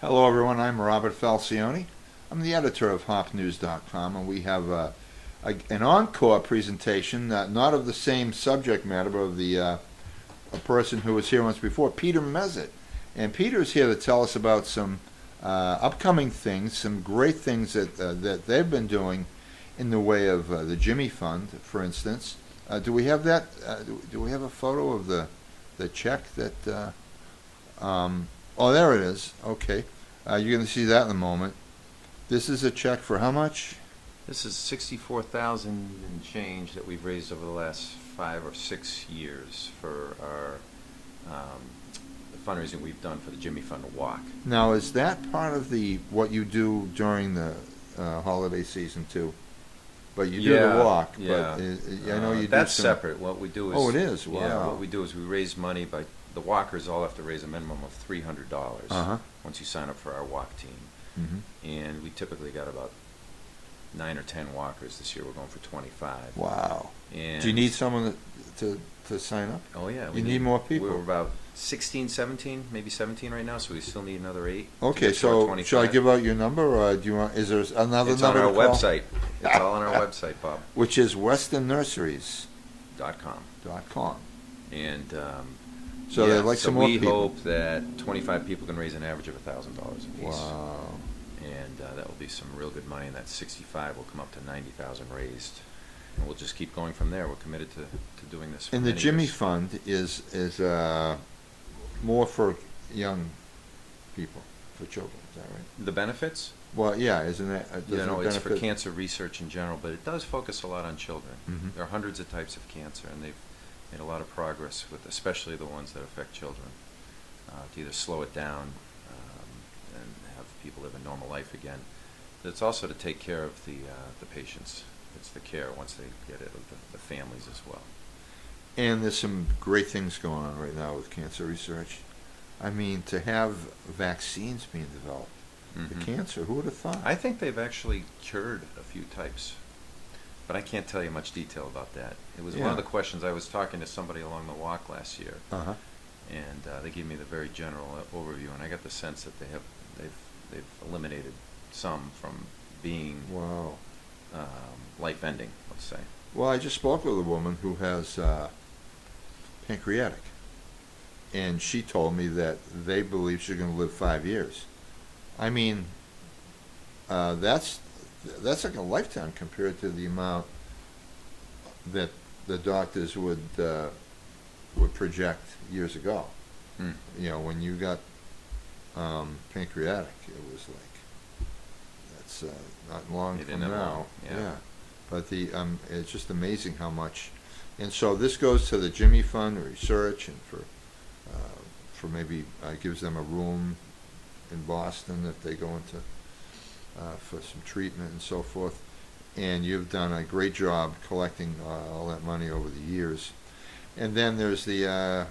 Hello, everyone. I'm Robert Falcione. I'm the editor of HopNews.com, and we have an encore presentation, not of the same subject matter, but of a person who was here once before, Peter Mezitt. And Peter is here to tell us about some upcoming things, some great things that they've been doing in the way of the Jimmy Fund, for instance. Do we have that? Do we have a photo of the check that? Oh, there it is. Okay. You're going to see that in a moment. This is a check for how much? This is 64,000 and change that we've raised over the last 5 or 6 years for our the fundraising we've done for the Jimmy Fund Walk. Now, is that part of what you do during the holiday season too? But you do the walk. Yeah. But I know you do that's some. separate. What we do is. Oh, it is. Wow. Yeah. What we do is we raise money by the walkers all have to raise a minimum of $300 once you sign up for our walk team. Mm-hmm. And we typically got about 9 or 10 walkers. This year we're going for 25. Wow. And Do you need someone to sign up? Oh yeah. You need more people. We're about 16, 17, maybe 17 right now, so we still need another 8. Okay, so shall I give out your number, or do you want? Is there another It's number? on our to call? website. It's all on our website, Bob. Which is westernNurseries.com. .com. And so they'd like some more we people. hope that 25 people can raise an average of $1,000 apiece. Wow. And that will be some real good money, and that 65 will come up to 90,000 raised. And we'll just keep going from there. We're committed to doing this for And the many Jimmy years. Fund is more for young people, for children. Is that right? The benefits? Well, yeah, isn't it? It's for cancer research in general, but it does focus a lot on children. Mm-hmm. There are hundreds of types of cancer, and they've made a lot of progress with especially the ones that affect children, to either slow it down and have people live a normal life again. But it's also to take care of the patients. It's the care once they get it of the families as well. And there's some great things going on right now with cancer research. I mean, to have vaccines being developed for cancer, who would have thought? I think they've actually cured a few types, but I can't tell you much detail about that. It was one of the questions. I was talking to somebody along the walk last year, and they gave me the very general overview, and I got the sense that they've eliminated some from being life-ending, let's say. Well, I just spoke with a woman who has pancreatic, and she told me that they believe she's going to live 5 years. I mean, that's like a lifetime compared to the amount that the doctors would project years ago. You know, when you got pancreatic, it was like that's not long from now. Yeah. But it's just amazing how much. And so this goes to the Jimmy Fund research, and for maybe gives them a room in Boston that they go into for some treatment and so forth. And you've done a great job collecting all that money over the years. And then there's the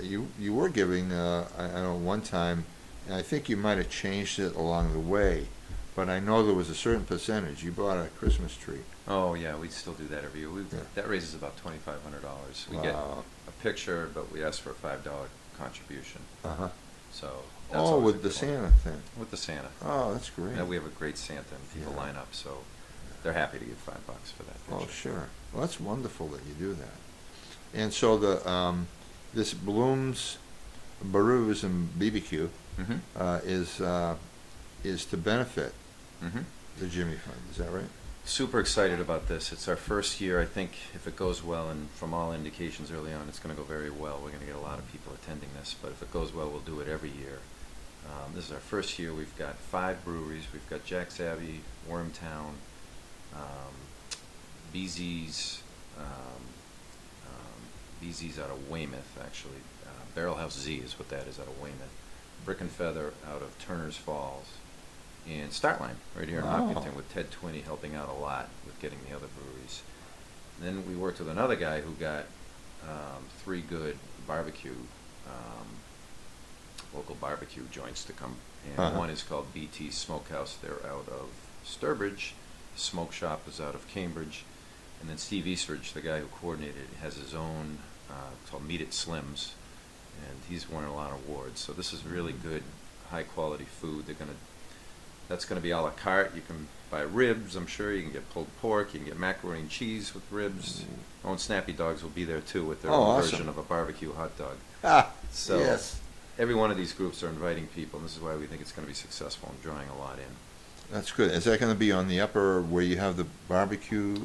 you were giving I know one time, and I think you might have changed it along the way, but I know there was a certain percentage. You bought a Christmas tree. Oh yeah, we still do that every year. That raises about $2,500. We get a picture, but we ask for a $5 contribution. So that's with the Santa thing. With the Santa. Oh, that's great. And we have a great Santa, and people line up, so they're happy to give $5 for that picture. Oh, sure. Well, that's wonderful that you do that. And so this Blooms, Barus, and BBQ is to benefit the Jimmy Fund. Is that right? Super excited about this. It's our first year. I think if it goes well, and from all indications early on, it's going to go very well. We're going to get a lot of people attending this, but if it goes well, we'll do it every year. This is our first year. We've got 5 breweries. We've got Jack's Abbey, Wormtown, BZ's out of Weymouth, actually. Barrel House Z is what that is, out of Weymouth. Brick and Feather out of Turner's Falls. And Startline right here in Hopkinton, with Ted Twinney helping out a lot with getting the other breweries. And then we worked with another guy who got 3 good barbecue, local barbecue joints to come. And one is called BT Smokehouse. They're out of Sturbridge. Smoke Shop is out of Cambridge. And then Steve Eastridge, the guy who coordinated it, has his own called Meet It Slims, and he's won a lot of awards. So this is really good high quality food. That's gonna be a la carte. You can buy ribs, I'm sure. You can get pulled pork. You can get macaroni and cheese with ribs. Oh, and Snappy Dogs will be there too with their own awesome. version of a barbecue hot dog. Ah, So yes. every one of these groups are inviting people, and this is why we think it's going to be successful and drawing a lot in. That's good. Is that going to be on the upper where you have the barbecue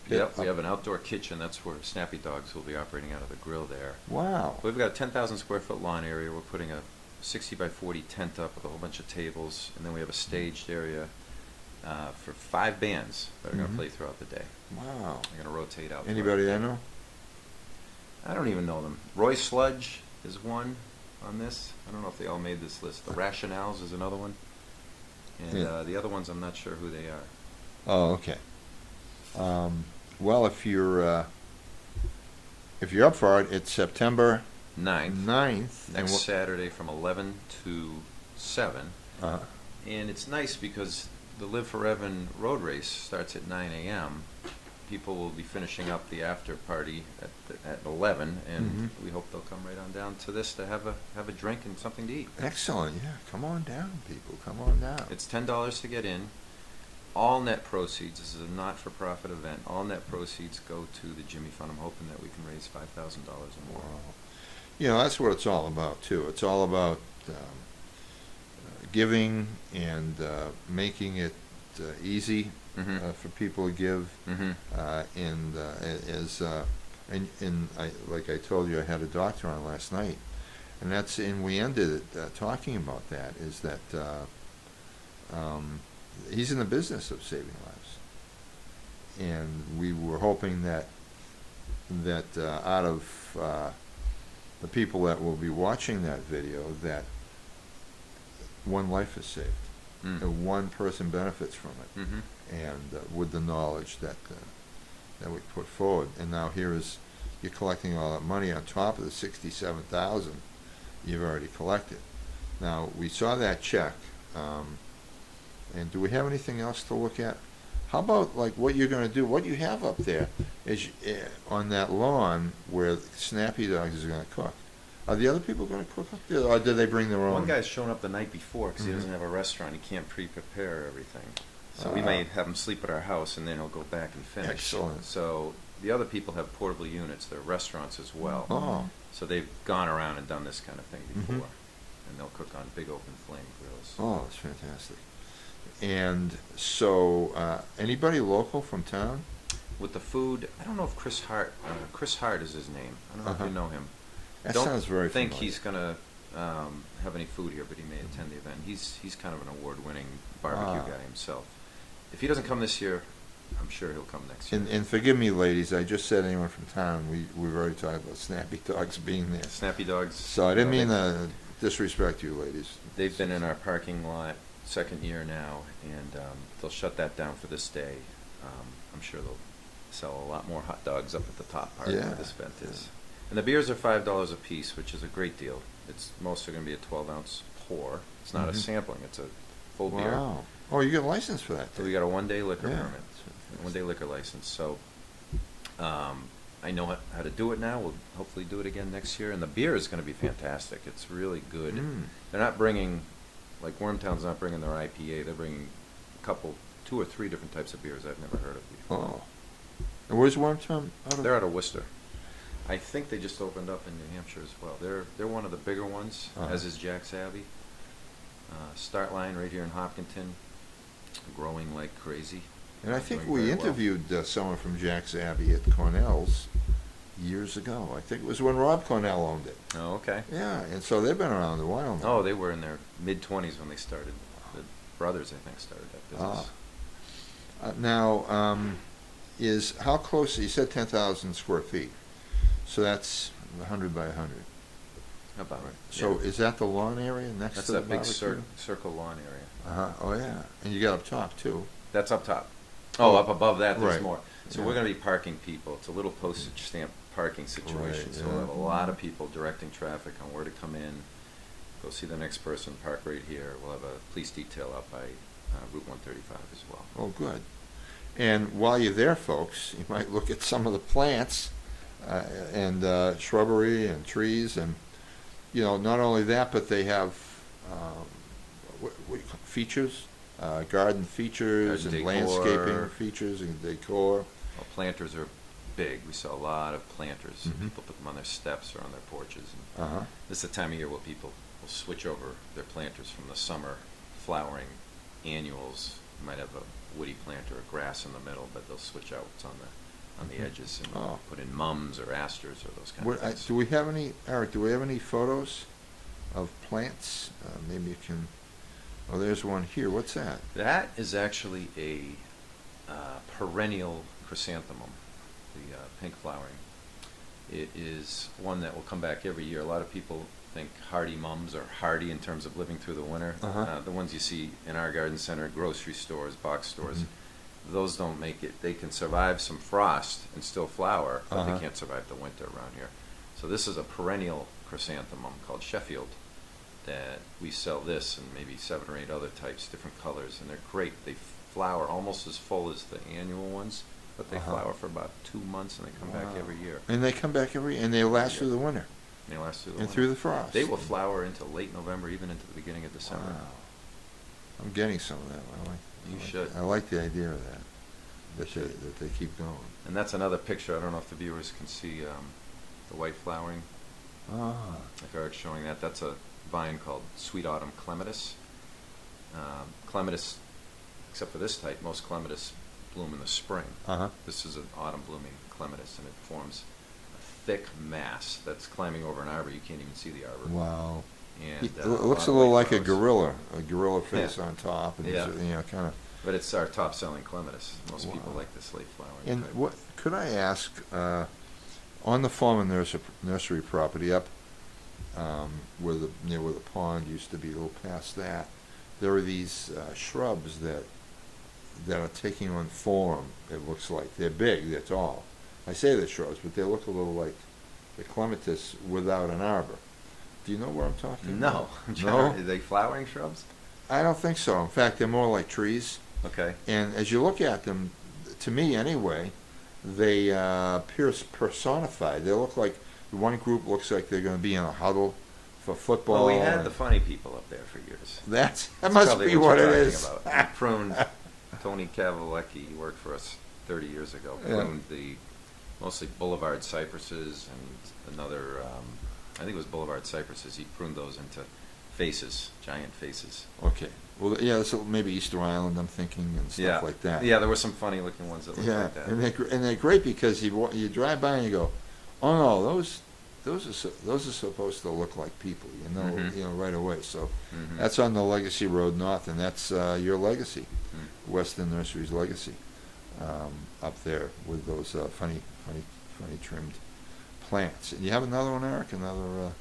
pit? Yep, we have an outdoor kitchen. That's where Snappy Dogs will be operating out of the grill there. Wow. We've got a 10,000 square foot lawn area. We're putting a 60 by 40 tent up with a whole bunch of tables, and then we have a staged area for 5 bands that are going to play throughout the day. Wow. They're going to rotate out. Anybody I know? I don't even know them. Roy Sludge is one on this. I don't know if they all made this list. The Rationales is another one. And Yeah. the other ones, I'm not sure who they are. Oh, okay. Well, if you're up for it, it's September 9th. 9th. Next Saturday from 11 to 7. Uh, And it's nice because the Live for Evan road race starts at 9 a.m. People will be finishing up the after party at 11, and we hope they'll come right on down to this to have a drink and something to eat. Excellent. Yeah, come on down, people. Come on down. It's $10 to get in. All net proceeds, this is a not-for-profit event, all net proceeds go to the Jimmy Fund. I'm hoping that we can raise $5,000 or more. Wow. You know, that's what it's all about, too. It's all about giving and making it easy for people to give. Like I told you, I had a doctor on last night, and we ended it talking about that, is that he's in the business of saving lives, and we were hoping that out of the people that will be watching that video, that one life is saved, that one person benefits from it, and with the knowledge that we put forward. And now here is, you're collecting all that money on top of the $67,000 you've already collected. Now, we saw that check, and do we have anything else to look at? How about like what you're going to do? What you have up there is on that lawn where Snappy Dogs is going to cook. Are the other people going to cook up there, or do they bring their own? One guy's showing up the night before because he doesn't have a restaurant. He can't pre-prepare everything. So we may have him sleep at our house, and then he'll go back and finish. Excellent. So the other people have portable units. They're restaurants as well. Oh. So they've gone around and done this kind of thing before. And they'll cook on big open flame grills. Oh, that's fantastic. And so, anybody local from town? With the food, I don't know if Chris Hart is his name. I don't know if you know him. That Don't sounds very think familiar. he's going to have any food here, but he may attend the event. He's kind of an award-winning barbecue guy himself. If he doesn't come this year, I'm sure he'll come next year. And forgive me, ladies, I just said anyone from town. We've already talked about Snappy Dogs being there. Snappy Dogs. So I didn't mean to disrespect you, ladies. They've been in our parking lot second year now, and they'll shut that down for this day. I'm sure they'll sell a lot more hot dogs up at the top part where this event is. And the beers are $5 a piece, which is a great deal. Most are going to be a 12-ounce pour. It's not a sampling; it's a full beer. Wow. Oh, you get a license for that? So we got a one-day liquor Yeah. permit, one-day liquor license. So I know how to do it now. We'll hopefully do it again next year. And the beer is going to be fantastic. It's really good. They're not bringing, like Wormtown's not bringing their IPA. They're bringing two or three different types of beers I've never heard of before. Oh. And where's Wormtown? They're out of Worcester. I think they just opened up in New Hampshire as well. They're one of the bigger ones, as is Jack's Abbey. Start line right here in Hopkinton, growing like crazy. And I think Doing we very well. interviewed someone from Jack's Abbey at Cornell's years ago. I think it was when Rob Cornell owned it. Oh, okay. Yeah, and so they've been around a while now. Oh, they were in their mid-20s when they started. The brothers, I think, started that business. Now, how close, you said 10,000 square feet, so that's 100 by 100. About right. So Yeah. is that the lawn area next That's to the that big barbecue? circle lawn area. Oh, yeah, and you got up top, too. That's up top. Oh, up above that, there's Right. more. So Yeah. we're going to be parking people. It's a little postage stamp parking situation. Right, So we'll have a yeah. lot of people directing traffic on where to come in, go see the next person, park right here. We'll have a police detail out by Route 135 as well. Oh, good. And while you're there, folks, you might look at some of the plants and shrubbery and trees, and not only that, but they have what do you call it, features, garden features Garden and decor. landscaping features and decor. Well, planters are big. We sell a lot of planters. Mhm. People put them on their steps or on their porches. And Uh-huh. this is the time of year where people will switch over their planters from the summer flowering annuals. You might have a woody planter or grass in the middle, but they'll switch out what's on the Mhm. edges and Oh. put in mums or asters or those kind What, of things. do we have any, Eric, do we have any photos of plants? Maybe you can, oh, there's one here. What's that? That is actually a perennial chrysanthemum, the pink flowering. It is one that will come back every year. A lot of people think hardy mums are hardy in terms of living through the winter. Uh-huh. The ones you see in our garden center, grocery stores, box stores, Mhm. those don't make it. They can survive some frost and still flower, but Uh-huh. they can't survive the winter around here. So this is a perennial chrysanthemum called Sheffield that we sell this and maybe 7 or 8 other types, different colors, and they're great. They flower almost as full as the annual ones, but they Uh-huh. flower for about 2 months and they come back Wow. every year. And they come back and they last through the winter They last through the and winter. through the frost. They will flower into late November, even into the beginning of December. Wow. I'm getting some of that. You should. I like the idea of that. That they keep going. And that's another picture. I don't know if the viewers can see the white flowering. Ah. If Eric's showing that, that's a vine called Sweet Autumn Clematis. Clematis, except for this type, most clematis bloom in the spring. Uh-huh. This is an autumn blooming clematis, and it forms a thick mass that's climbing over an arbor. You can't even see the arbor. Wow. And It looks a little like a gorilla face Yeah. on top, and Yeah. kind of. But it's our top-selling clematis. Most people Wow. like this late flowering And type. what could I ask? On the farm and nursery property up where the pond used to be, a little past that, there are these shrubs that are taking on form. It looks like they're big, they're tall. I say they're shrubs, but they look a little like the clematis without an arbor. Do you know what I'm talking No. about? No? No, Are they flowering shrubs? I don't think so. In fact, they're more like trees. Okay. And as you look at them, to me anyway, they appear personified. They look like one group looks like they're going to be in a huddle for football. Well, we had and the funny people up there for years. that That's must probably be what you're it talking is. about. We pruned Tony Cavalecki, he worked for us 30 years ago, Yeah. pruned the mostly boulevard cypresses and another, I think it was boulevard cypresses. He pruned those into faces, giant faces. Okay. Well, yeah, so maybe Easter Island, I'm thinking, and stuff like that. Yeah, there were some funny looking ones that looked Yeah, like that. and they're great because you drive by and you go, oh no, those are supposed to look like people, Mhm. right away. So Mhm. that's on the Legacy Road North, and that's your legacy, Mm. Weston Nursery's legacy, up there with those funny trimmed plants. And you have another one, Eric? Another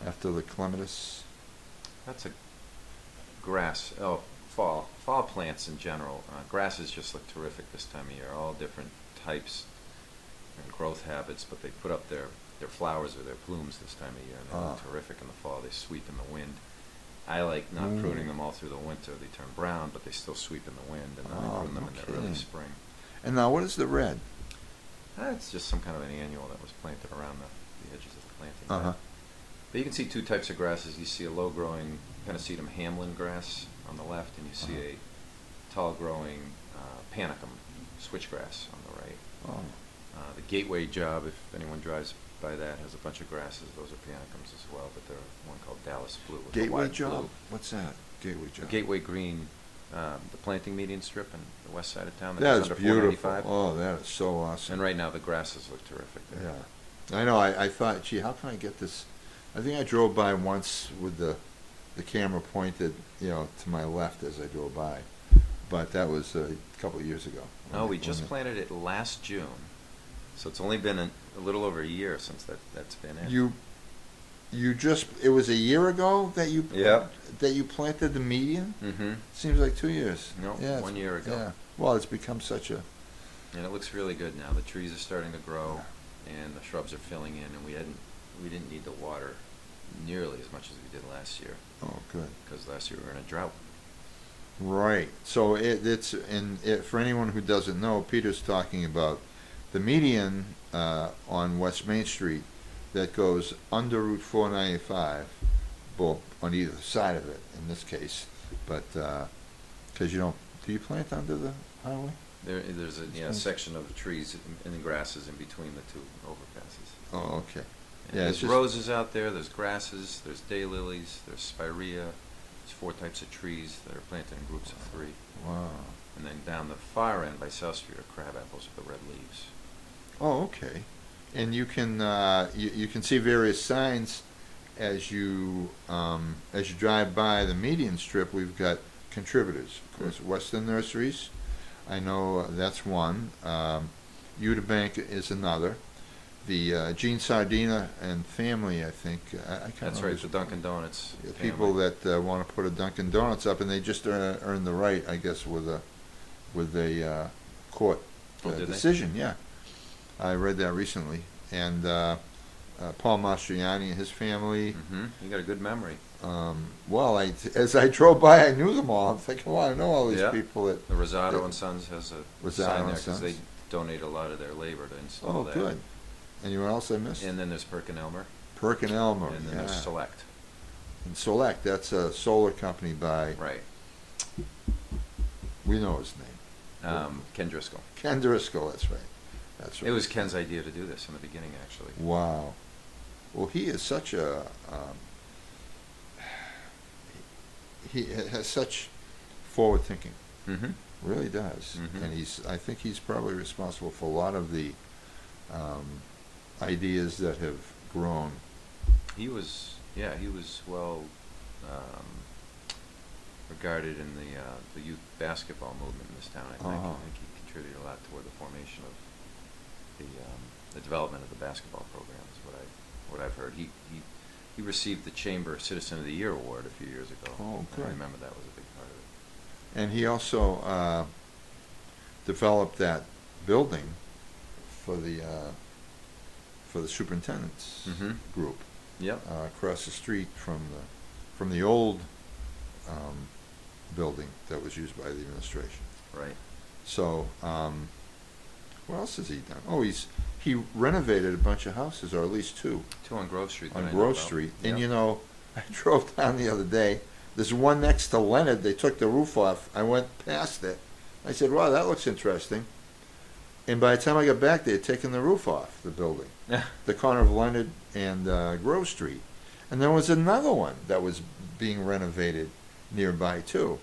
after the clematis? That's a grass. Oh, fall plants in general. Grasses just look terrific this time of year. All different types and growth habits, but they put up their flowers or their plumes this time of year, and they look Ah. terrific in the fall. They sweep in the wind. I like not Mm. pruning them all through the winter. They turn brown, but they still sweep in the wind, and then I Oh, prune them no in the early kidding. spring. And now, what is the red? That's just some kind of an annual that was planted around the edges of the planting bed. Uh-huh. But you can see 2 types of grasses. You see a low-growing Penicillium hamlin grass on the left, and you see Uh-huh. a tall-growing panicum switchgrass on the right. Oh. The gateway job, if anyone drives by that, has a bunch of grasses. Those are panicums as well, but there's one called Dallas Blue. with a Gateway wide job? blue. What's that? Gateway job. The Gateway Green, the planting median strip on the west side of town. That goes is under beautiful. 495. Oh, that is so awesome. And right now the grasses look terrific there. Yeah. I know. I thought, gee, how can I get this? I think I drove by once with the camera pointed, to my left as I drove by. But that was a couple of years ago. No, we just planted it last June, so it's only been a little over a year since that's been in. It was a year ago that you Yep. that you planted the median. Mm-hmm. Seems like 2 years. No, Yeah, 1 year ago. Yeah. Well, it's become such a. And it looks really good now. The trees are starting to grow, and the shrubs are filling in, and we didn't need to water nearly as much as we did last year, Oh, good. because last year we were in a drought. Right. So for anyone who doesn't know, Peter's talking about the median on West Main Street that goes under Route 495, well, on either side of it in this case, But, because you don't, do you plant under the highway? There's a section of trees and the grasses in between the two overpasses. Oh, okay. And Yeah, there's roses out there, there's grasses, there's daylilies, there's spirea. There's 4 types of trees that are planted in groups of 3. Wow. And then down the far end by South Street are crab apples with the red leaves. Oh, okay. And you can you can see various signs as you drive by the median strip. We've got contributors, of course. Western Nurseries, I know that's one. Utabank is another. The Gene Sardina and family, I think. I can't That's remember. right, the Dunkin' Donuts. People that want to put a Dunkin' Donuts up, and they just earned the right, I guess, with a court decision. Yeah, I read that recently. And Paul Mastriani and his family. Mm-hmm. You got a good memory. Well, as I drove by, I knew them all. I'm thinking, well, I know all these people that. The Rosado and Sons has a sign there because they donate a lot of their labor to install that. Oh, good. Anyone else I missed? And then there's Perkin-Elmer. Perkin-Elmer, And then there's Select. And Select, that's a solar company by. Right. We know his name. Ken Driscoll. Ken Driscoll, that's right. That's right. It was Ken's idea to do this in the beginning, actually. Wow. Well, he is such a. He has such forward thinking. Mm-hmm. Really does. Mm-hmm. And I think he's probably responsible for a lot of the ideas that have grown. He was well regarded in the youth basketball movement in this town. I think he contributed a lot toward the formation of the development of the basketball program. Is what I've heard. He received the Chamber Citizen of the Year award a few years ago. Oh, good. I remember that was a big part of it. And he also developed that building for the superintendent's Mm-hmm. group. Yep. Across the street from the old building that was used by the administration. Right. So, what else has he done? Oh, he renovated a bunch of houses, or at least 2. 2 on Grove Street. On Grove Street. Yep. And I drove down the other day. There's one next to Leonard. They took the roof off. I went past it. I said, wow, that looks interesting. And by the time I got back, they had taken the roof off the building. The corner of Leonard and Grove Street. And there was another one that was being renovated nearby, too.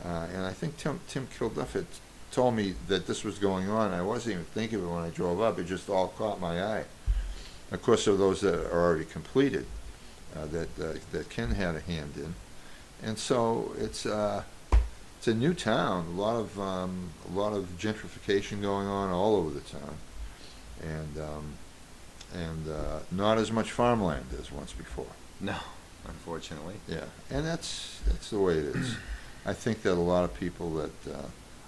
And I think Tim Kilduff had told me that this was going on. I wasn't even thinking of it when I drove up. It just all caught my eye. Of course, there are those that are already completed that Ken had a hand in. And so it's a new town. A lot of gentrification going on all over the town, and not as much farmland as once before. No, unfortunately. Yeah, and that's the way it is. I think that a lot of people that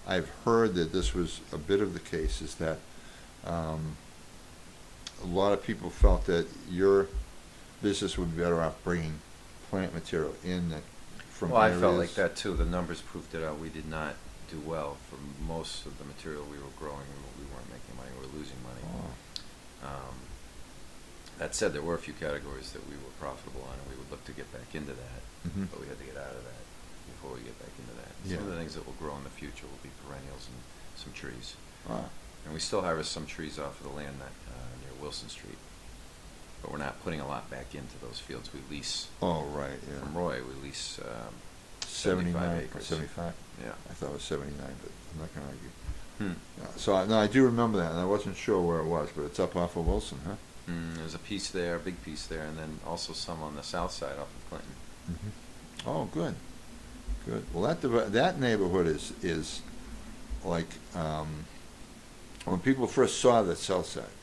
I've heard that this was a bit of the case is that a lot of people felt that your business would be better off bringing plant material in from Well, areas. I felt like that too. The numbers proved it out. We did not do well for most of the material we were growing. We weren't making money. We were losing money. Oh. That said, there were a few categories that we were profitable on, and we would look to get back into that. Mhm. But we had to get out of that before we get back into that. Yeah. Some of the things that will grow in the future will be perennials and some trees. Ah. And we still harvest some trees off of the land near Wilson Street. But we're not putting a lot back into those fields. We lease Oh, right, yeah. from Roy. We lease 79 acres. 75? Yeah. I thought it was 79, but I'm not going to argue. Hmm. So, I do remember that, and I wasn't sure where it was, but it's up off of Wilson, huh? There's a piece there, a big piece there, and then also some on the south side off of Clinton. Mm-hmm. Oh, good. Good. Well, that neighborhood is like, when people first saw that south side,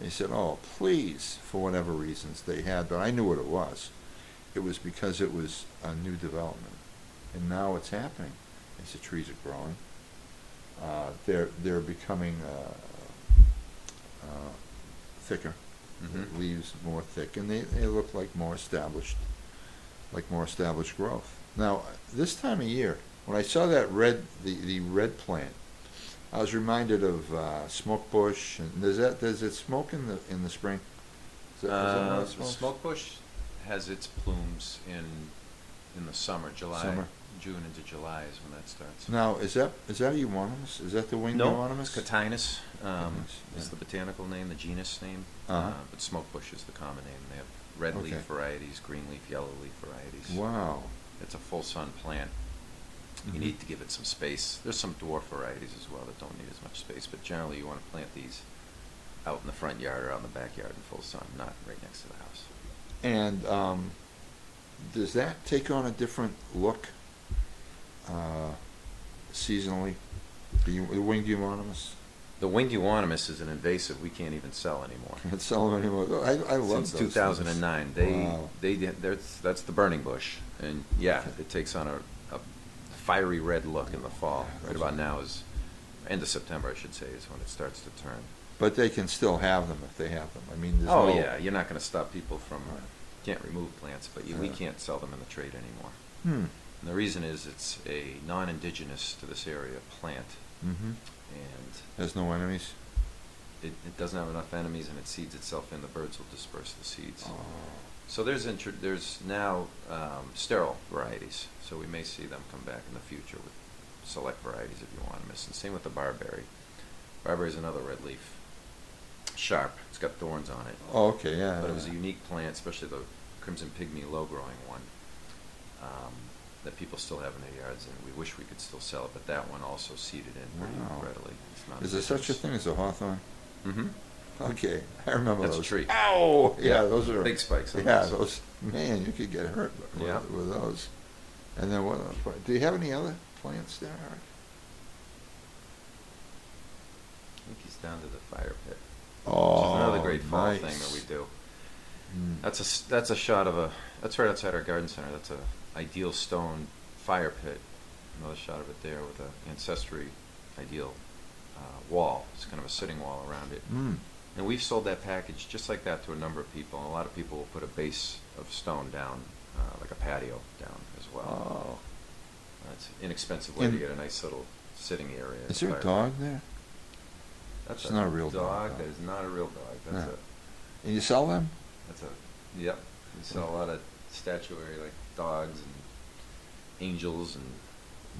they said, oh, please, for whatever reasons they had, but I knew what it was. It was because it was a new development. And now it's happening. As the trees are growing, they're becoming thicker. Mm-hmm. The leaves more thick, and they look like more established growth. Now, this time of year, when I saw that the red plant, I was reminded of smoke bush. And does it smoke in the spring? Is that when it smokes? Smoke bush has its plumes in in the summer, July, Summer. June into July is when that starts. Now, is that a euonymus? Is that the winged No, euonymus? it's Catinus. yeah. Is the botanical name, the genus name. Uh-huh. But smokebush is the common name. They have red Okay. leaf varieties, green leaf, yellow leaf varieties. Wow. It's a full sun plant. You Mhm. need to give it some space. There's some dwarf varieties as well that don't need as much space, but generally you want to plant these out in the front yard or out in the backyard in full sun, not right next to the house. And does that take on a different look seasonally? The winged euonymus? The winged euonymus is an invasive we can't even sell anymore. Can't sell them anymore. I love Since those 2009, things. Wow. that's the burning bush, and yeah, it takes on a fiery red look in the fall. Yeah, Right those about are- now is end of September, I should say, is when it starts to turn. But they can still have them if they have them. I mean, there's Oh no... yeah, you're not going to stop people from Right. can't remove plants, but we Yeah. can't sell them in the trade anymore. Hmm. And the reason is it's a non-indigenous to this area plant, Mm-hmm. and Has no enemies? it doesn't have enough enemies, and it seeds itself in. The birds will disperse the seeds. Oh. So there's now sterile varieties, so we may see them come back in the future with select varieties if you want to miss. And same with the barberry. Barberry is another red leaf, sharp. It's got thorns on it. Oh, okay, yeah. But it was a yeah. unique plant, especially the crimson pygmy low-growing one, that people still have in their yards, and we wish we could still sell it. But that one also seeded in pretty Wow. readily. It's not Is there such a indigenous. thing as a hawthorn? Mm-hmm. Okay, I remember That's a those. tree. Ow! Yeah, Yeah, those are... big spikes on Yeah, those. those... Man, you could get hurt Yeah. with those. And then what else? Do you have any other plants there, Eric? I think he's down to the fire pit. Oh, Which is another great fall nice. thing that we do. Mm. That's a shot of that's right outside our garden center. That's a ideal stone fire pit. Another shot of it there with an ancestry ideal wall. It's kind of a sitting wall around it. Mm. And we've sold that package just like that to a number of people. And a lot of people will put a base of stone down, like a patio down as well. Oh. It's an inexpensive way to And- get a nice little sitting area. Is there a fire dog pit. there? That's It's not a real dog, That though. is not a real dog. That's No. And you sell them? Yep. We sell a lot of statuary like dogs and angels and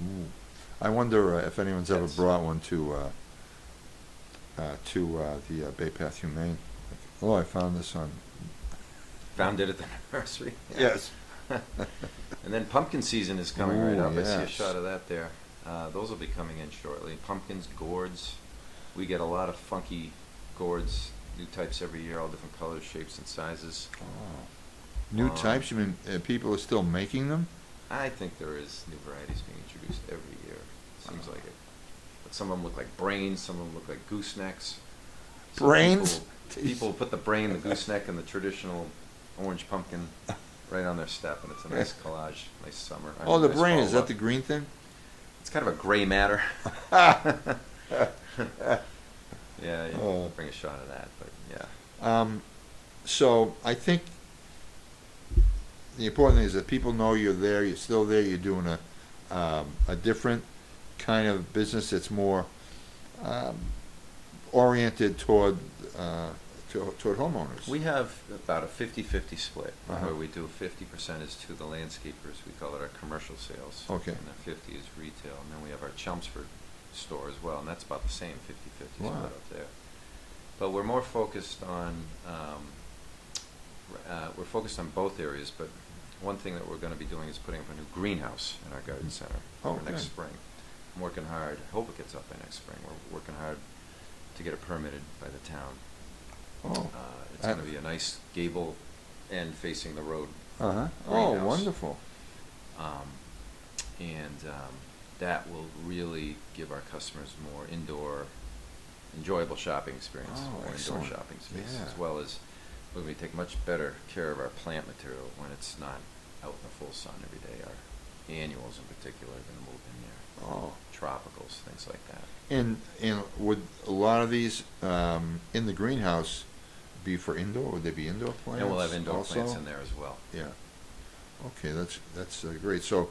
Ooh. I wonder if anyone's ever Pets. brought one to the Bay Path Humane. Oh, I found this on... found it at the nursery. Yes. And then pumpkin season is coming right Ooh, up. I see a yes. shot of that there. Those will be coming in shortly. Pumpkins, gourds. We get a lot of funky gourds, new types every year, all different colors, shapes, and sizes. Oh. New types? You mean people are still making them? I think there is new varieties being introduced every year. Seems like it. But some of them look like brains. Some of them look like goosenecks. Some Brains? People put the brain, the gooseneck, and the traditional orange pumpkin right on their step, and it's a nice collage, nice summer. Oh, the nice brain, is follow that the green thing? It's kind of a gray matter. Yeah, you Oh. bring a shot of that, but yeah. So I think the important thing is that people know you're there, you're still there, you're doing a different kind of business that's more oriented toward homeowners. We have about a 50-50 split, Uh-huh. where we do 50% is to the landscapers. We call it our commercial sales. Okay. And the 50 is retail. And then we have our Chelmsford store as well, and that's about the same 50-50 Wow. split up there. But we're more focused on both areas, but one thing that we're going to be doing is putting up a new greenhouse in our garden center Oh, for next good. spring. I'm working hard. I hope it gets up by next spring. We're working hard to get it permitted by the town. Oh. It's going to be a nice gable end facing the road. Uh-huh. Oh, greenhouse. wonderful. That will really give our customers more indoor, enjoyable shopping experience, Oh, more excellent. indoor shopping space, Yeah. as well as we're going to take much better care of our plant material when it's not out in the full sun every day. Our annuals in particular are going to move in there. Oh. Tropicals, things like that. And would a lot of these in the greenhouse be for indoor? Would they be indoor plants? And we'll have indoor also? plants in there as well. Yeah. Okay, that's great. So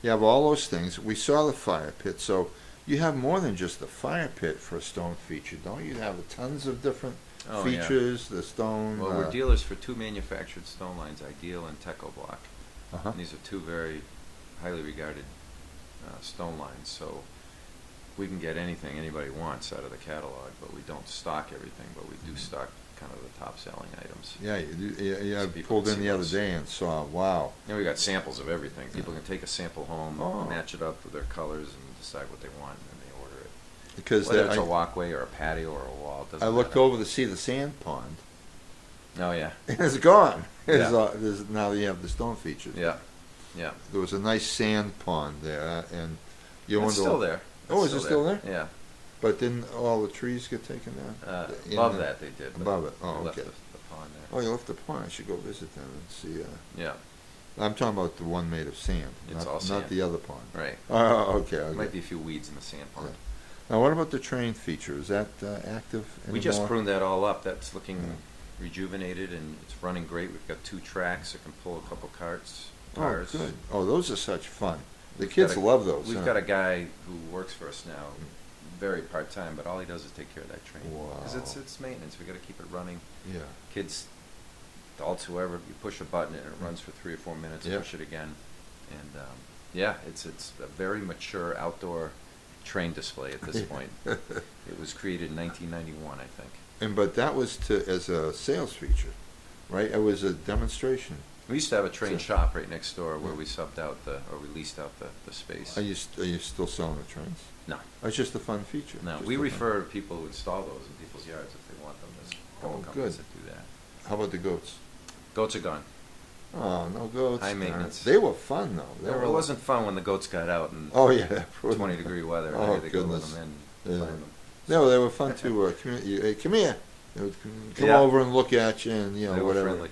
you have all those things. We saw the fire pit. So you have more than just the fire pit for a stone feature, don't you? You have tons of different Oh, yeah. features. The stone. Well, we're dealers for two manufactured stone lines, Ideal and Teco Block. Uh-huh. And these are two very highly regarded stone lines. So we can get anything anybody wants out of the catalog, but we don't stock everything. But we do stock kind of the top selling items. Yeah, you So I people pulled can in see the other those. day and saw, wow. And we got samples of everything. People Yeah. can take a sample home, Oh. match it up with their colors, and decide what they want, and then they order it. Because Whether it's a walkway or a patio or a wall, it doesn't I looked matter. over to see the sand pond, Oh yeah, and it's gone. Yeah. Now you have the stone features. yeah, yeah. There was a nice sand pond there, and you It's wonder. still there. Oh, It's is it still there? Yeah. But didn't all the trees get taken down? Above that they did. but Above it. we Oh, left okay. the pond there. Oh, you left the pond. I should go visit them and see. Yeah. I'm talking about the one made of sand, It's all not sand. the other pond. Right. Oh, okay. There Okay. might be a few weeds in the sand pond. Now, what about the train feature? Is that active anymore? We just pruned that all up. That's looking Yeah. rejuvenated and it's running great. We've got 2 tracks that can pull a couple cars. Oh, good. Oh, those are such fun. The We've kids got a- love those. We've huh? got a guy who works for us now, very part-time, but all he does is take care of that train. Because Wow. it's maintenance. We got to keep it running. Yeah. Kids, adults, whoever, you push a button and it runs for 3 or 4 minutes. Yeah. Push it again, and yeah, it's a very mature outdoor train display at this point. It was created in 1991, I think. But that was as a sales feature, right? It was a demonstration. We used to have a train So- shop right next door where Yeah. we subbed out or we leased out the space. Are you still selling the trains? No, Oh, it's just a fun feature. no. Just We a fun- refer people who install those in people's yards if they want them. There's a couple Oh, companies good. that do that. How about the goats? Goats are gone. Oh, no goats. High darn it. maintenance. They were fun though. They were It wasn't fun when the goats got out in Oh yeah. 20-degree weather. Oh, I had to go let goodness. them in. Yeah. Find them. No, they were fun too. Hey, come here. They would come Yeah. over and look at you, and They were whatever. friendly.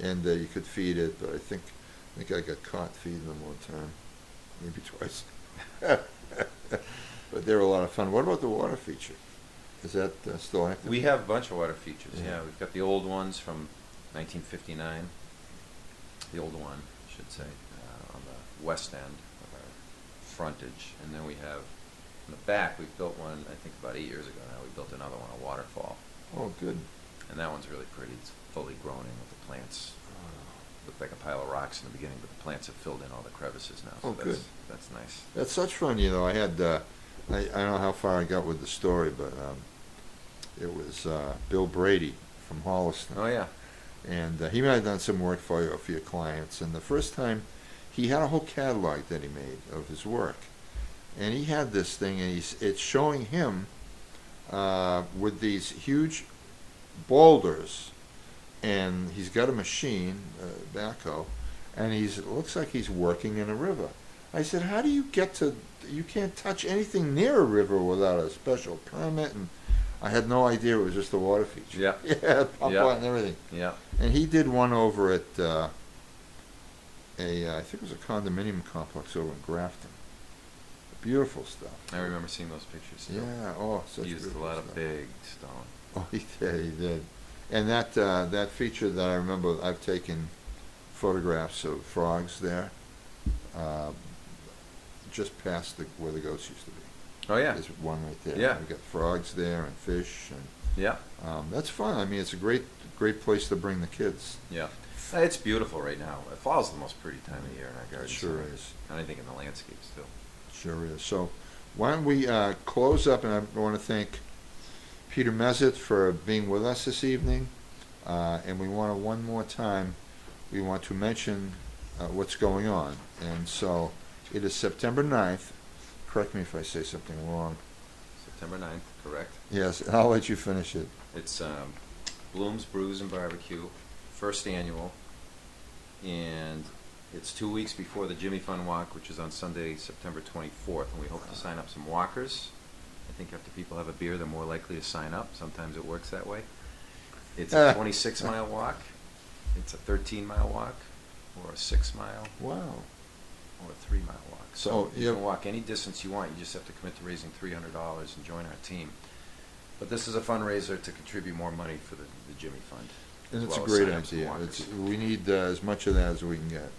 And you could feed it, but I think I got caught feeding them one time, maybe twice. But they were a lot of fun. What about the water feature? Is that still active? We have a bunch of water features. Yeah. Yeah, we've got the old ones from 1959. The old one, I should say, on the west end of our frontage, and then we have in the back. We've built one, I think, about 8 years ago now. We built another one, a waterfall, Oh, good. and that one's really pretty. It's fully grown in with the plants. Looked like a pile of rocks in the beginning, but the plants have filled in all the crevices now. So Oh, good. That's nice. That's such fun, I had, I don't know how far I got with the story, but it was Bill Brady from Holliston. Oh yeah. And he might have done some work for you or for your clients. And the first time, he had a whole catalog that he made of his work. And he had this thing, and it's showing him with these huge boulders, and he's got a machine, backhoe, and it looks like he's working in a river. I said, how do you get to, you can't touch anything near a river without a special permit? And I had no idea it was just a water feature. Yeah. Yeah, pump Yeah. out and everything. Yeah. And he did one over at I think it was a condominium complex over in Grafton. Beautiful stuff. I remember seeing those pictures. Too. Yeah. Oh, such He used a beautiful lot of stuff. big stone. Oh, he did. He did. And that feature that I remember, I've taken photographs of frogs there, just past where the goats used to be. Oh yeah. There's one right there. Yeah. We've got frogs there and fish, and Yeah. that's fun. I mean, it's a great place to bring the kids. Yeah. It's beautiful right now. Fall's the most pretty time of year in our garden. It sure is. And I think in the landscapes too. Sure is. So why don't we close up, and I want to thank Peter Mezitt for being with us this evening. And we want to, one more time, we want to mention what's going on. And so it is September 9th. Correct me if I say something wrong. September 9th, correct? Yes, and I'll let you finish it. It's Bloom's Brews and Barbecue, first annual. And it's 2 weeks before the Jimmy Fun Walk, which is on Sunday, September 24th. And we hope to sign up some walkers. I think after people have a beer, they're more likely to sign up. Sometimes it works that way. It's a 26-mile walk. It's a 13-mile walk, or a 6-mile, Wow. or a 3-mile walk. So Oh, you yeah. can walk any distance you want. You just have to commit to raising $300 and join our team. But this is a fundraiser to contribute more money for the Jimmy Fund. And as it's a well as great sign up some idea. walkers. We need as much of that as we can get.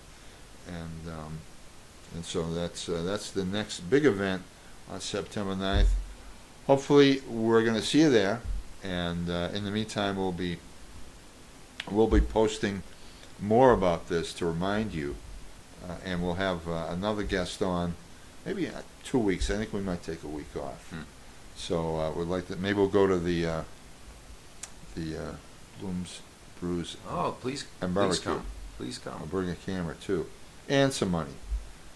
And so that's the next big event on September 9th. Hopefully, we're going to see you there. And in the meantime, we'll be posting more about this to remind you and we'll have another guest on, maybe 2 weeks. I think we might take a week off. So we'd like to, maybe we'll go to the Bloom's Brews Oh, please, and please barbecue. come. Please come. I'll bring a camera too, and some money.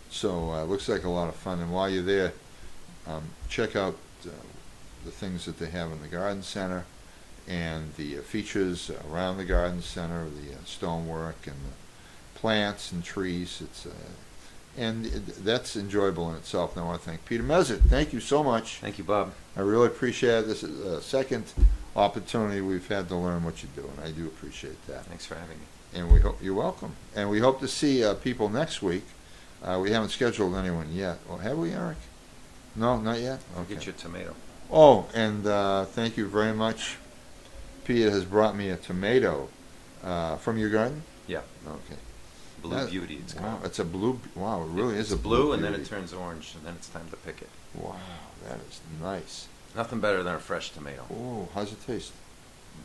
So looks like a lot of fun. And while you're there, check out the things that they have in the garden center and the features around the garden center, the stonework and the plants and trees. And that's enjoyable in itself. And I want to thank Peter Mezitt. Thank you so much. Thank you, Bob. I really appreciate it. This is the second opportunity we've had to learn what you do, and I do appreciate that. Thanks for having me. And we hope you're welcome. And we hope to see people next week. We haven't scheduled anyone yet. Well, have we, Eric? No, not yet. I'll Okay. get you a tomato. Oh, and thank you very much. Peter has brought me a tomato from your garden. Yeah. Okay. Blue Beauty, it's wow, called. It's a blue. Wow, it really It's is a blue, and then beauty. it turns orange, and then it's time to pick it. Wow, that is nice. Nothing better than a fresh tomato. Oh, how's it taste?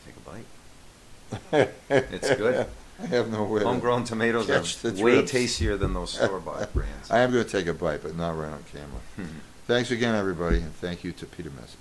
Take a bite. It's good. I have no way. Homegrown tomatoes catch the are way drips. tastier than those store-bought brands. I am going to take a bite, but not right on camera. Thanks again, everybody, and thank you to Peter Mezitt.